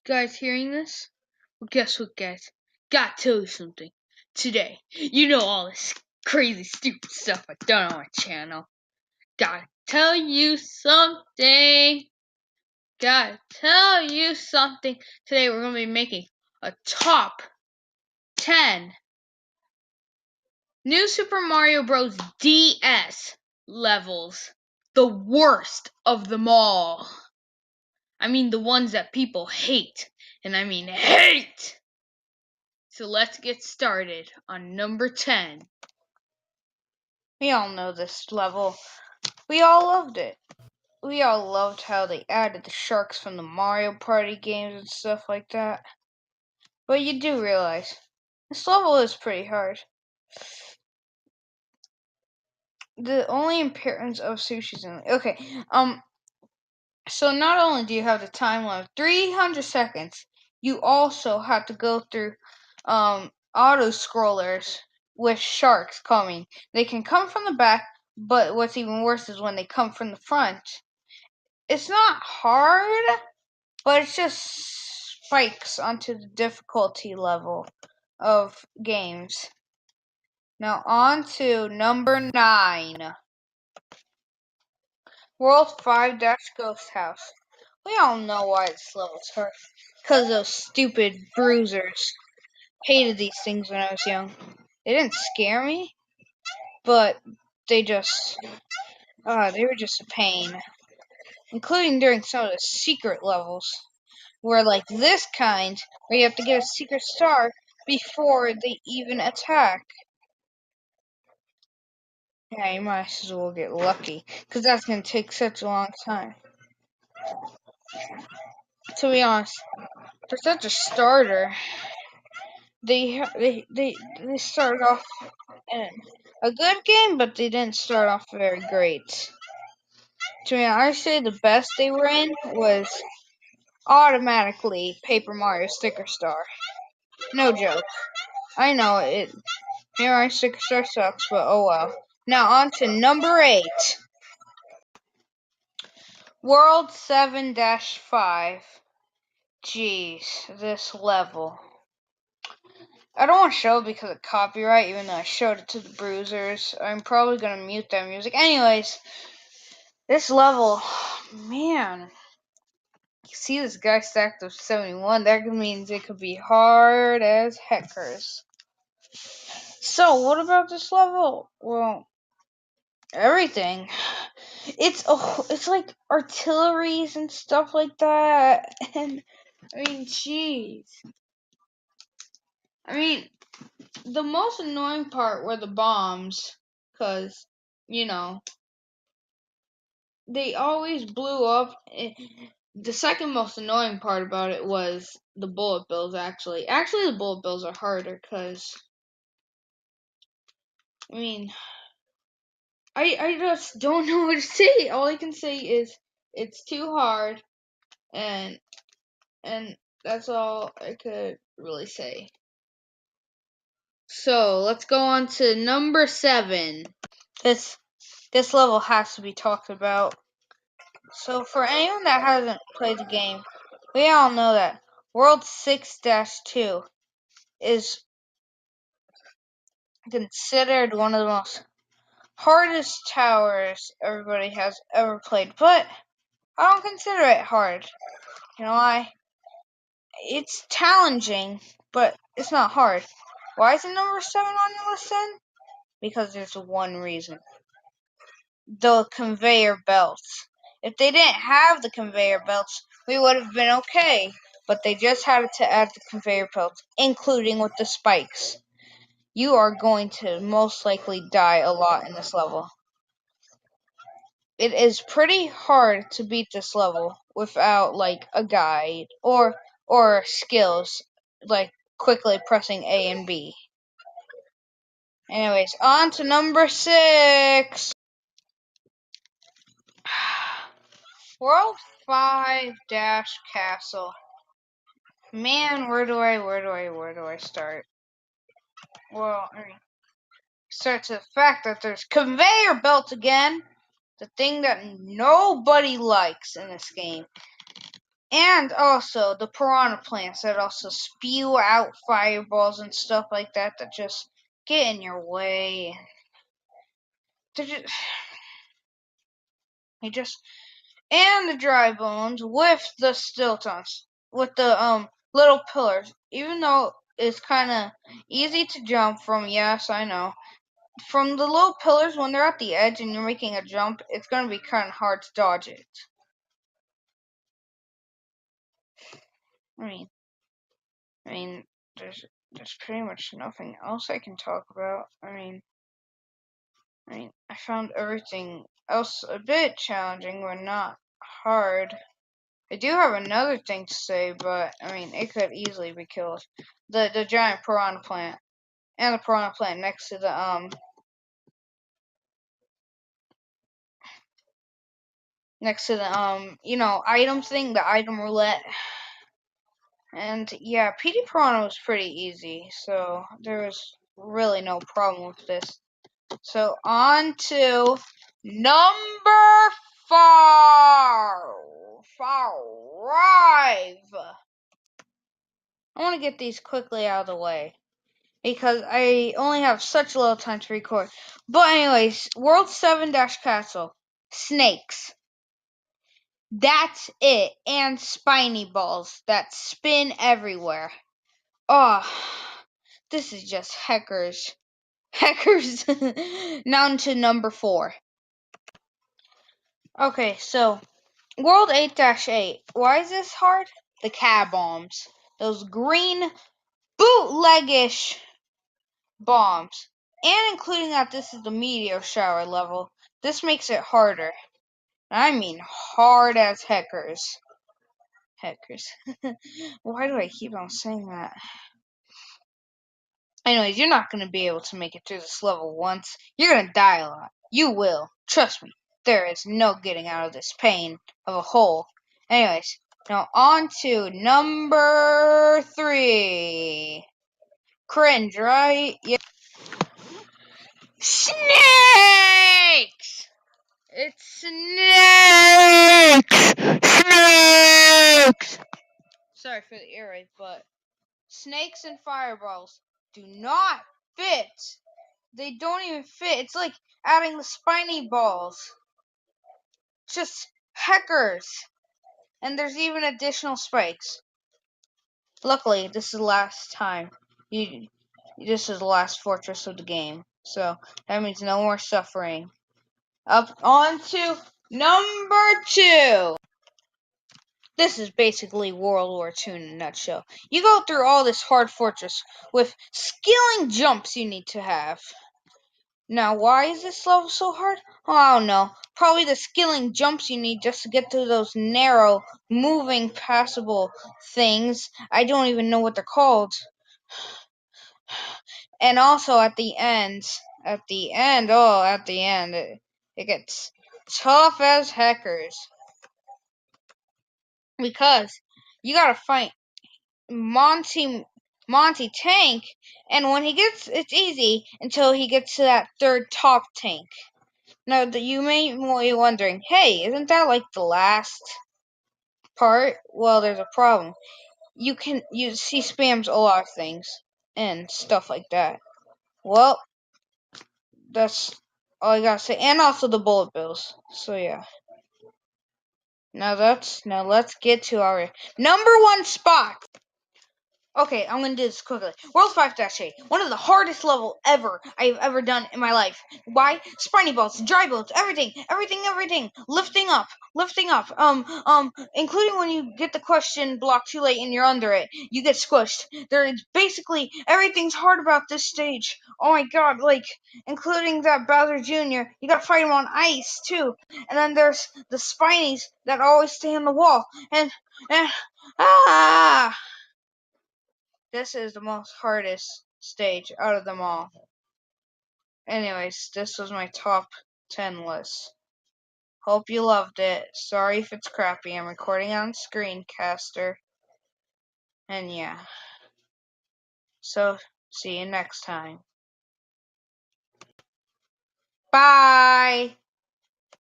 Guys, hearing this? Well, guess what, guys? Gotta tell you something. Today, you know all this crazy, stupid stuff I've done on my channel. Gotta tell you something. Gotta tell you something. Today, we're gonna be making a top 10 New Super Mario Bros. DS levels. The worst of them all. I mean, the ones that people hate. And I mean, hate! So let's get started on number 10. We all know this level. We all loved it. We all loved how they added the sharks from the Mario Party games and stuff like that. But you do realize, this level is pretty hard. The only appearance of Sushi's in it. Okay, so not only do you have the time limit, 300 seconds, you also have to go through, auto scrollers with sharks coming. They can come from the back, but what's even worse is when they come from the front. It's not hard, but it just spikes onto the difficulty level of games. Now on to number 9. World 5 Ghost House. We all know why this level's hard. Because those stupid bruisers. Hated these things when I was young. They didn't scare me, but they were just a pain. Including during some of the secret levels. Where like this kind, where you have to get a secret star before they even attack. Yeah, you might as well get lucky, because that's going to take such a long time. To be honest, for such a starter, they started off in a good game, but they didn't start off very great. To me, I say the best they were in was automatically Paper Mario Sticker Star. No joke. I know it. Paper Mario Sticker Star sucks, but oh well. Now on to number 8. World 7-5. Jeez, this level. I don't want to show it because of copyright, even though I showed it to the bruisers. I'm probably going to mute that music. Anyways, this level, man. You see this guy stacked of 71. That means it could be hard as heckers. So, what about this level? Well, everything. It's like artilleries and stuff like that. And, I mean, jeez. I mean, the most annoying part were the bombs, because, they always blew up. The second most annoying part about it was the bullet bills, actually. Actually, the bullet bills are harder, because, I mean, I just don't know what to say. All I can say is, it's too hard, and that's all I could really say. So, let's go on to number 7. This level has to be talked about. So, for anyone that hasn't played the game, we all know that World 6-2 is considered one of the most hardest towers everybody has ever played, but I don't consider it hard. You know why? It's challenging, but it's not hard. Why is it number 7 on your list then? Because there's one reason. The conveyor belts. If they didn't have the conveyor belts, we would have been okay. But they just had to add the conveyor belts, including with the spikes. You are going to most likely die a lot in this level. It is pretty hard to beat this level without like a guide or skills like quickly pressing A and B. Anyways, on to number 6. World 5 Castle. Man, where do I start? Well, start to the fact that there's conveyor belts again. The thing that nobody likes in this game. And also the piranha plants that also spew out fireballs and stuff like that that just get in your way. They're just, they just and the dry bones with the stiltons, with the little pillars. Even though it's kind of easy to jump from, yes, I know. From the little pillars, when they're at the edge and you're making a jump, it's gonna be kind of hard to dodge it. I mean, I mean, there's pretty much nothing else I can talk about. I found everything else a bit challenging, but not hard. I do have another thing to say, but it could easily be killed. The giant piranha plant and the piranha plant next to the item thing, the item roulette. And yeah, PD Piranha was pretty easy, so there was really no problem with this. So on to number five. I want to get these quickly out of the way because I only have such little time to record. But anyways, World 7-Castle. Snakes. That's it. And spiny balls that spin everywhere. Oh, this is just heckers. Heckers. Now to number 4. Okay, so World 8-8. Why is this hard? The cab bombs. Those green bootleggish bombs. And including that this is the meteor shower level, this makes it harder. I mean hard as heckers. Heckers. Why do I keep on saying that? Anyways, you're not going to be able to make it through this level once. You're going to die a lot. You will. Trust me. There is no getting out of this pain of a hole. Anyways, now on to number 3. Cringe, right? Yeah. Snakes! It's snakes! Snakes! Sorry for the ear rape, but snakes and fireballs do not fit. They don't even fit. It's like adding the spiny balls. Just heckers. And there's even additional spikes. Luckily, this is the last time. This is the last fortress of the game. So, that means no more suffering. Up on to number 2. This is basically World War II in a nutshell. You go through all this hard fortress with skilling jumps you need to have. Now, why is this level so hard? Oh, I don't know. Probably the skilling jumps you need just to get through those narrow, moving, passable things. I don't even know what they're called. And also at the end, it gets tough as heckers. Because you gotta fight Monty Tank, and when he gets, it's easy until he gets to that third top tank. Now, you may be wondering, hey, isn't that like the last part? Well, there's a problem. You see spams a lot of things and stuff like that. Well, that's all I gotta say, and also the bullet bills. So yeah. Now let's get to our number 1 spot. Okay, I'm gonna do this quickly. World 5-8. One of the hardest level ever I've ever done in my life. Why? Spiny balls, dry bones, everything. Lifting up. Including when you get the question block too late and you're under it, you get squished. There is basically everything's hard about this stage. Oh my god, like including that Bowser Jr. You gotta fight him on ice too. And then there's the spinies that always stay on the wall. And ah. This is the most hardest stage out of them all. Anyways, this was my top 10 list. Hope you loved it. Sorry if it's crappy. I'm recording on Screencaster. And yeah. So, see you next time. Bye!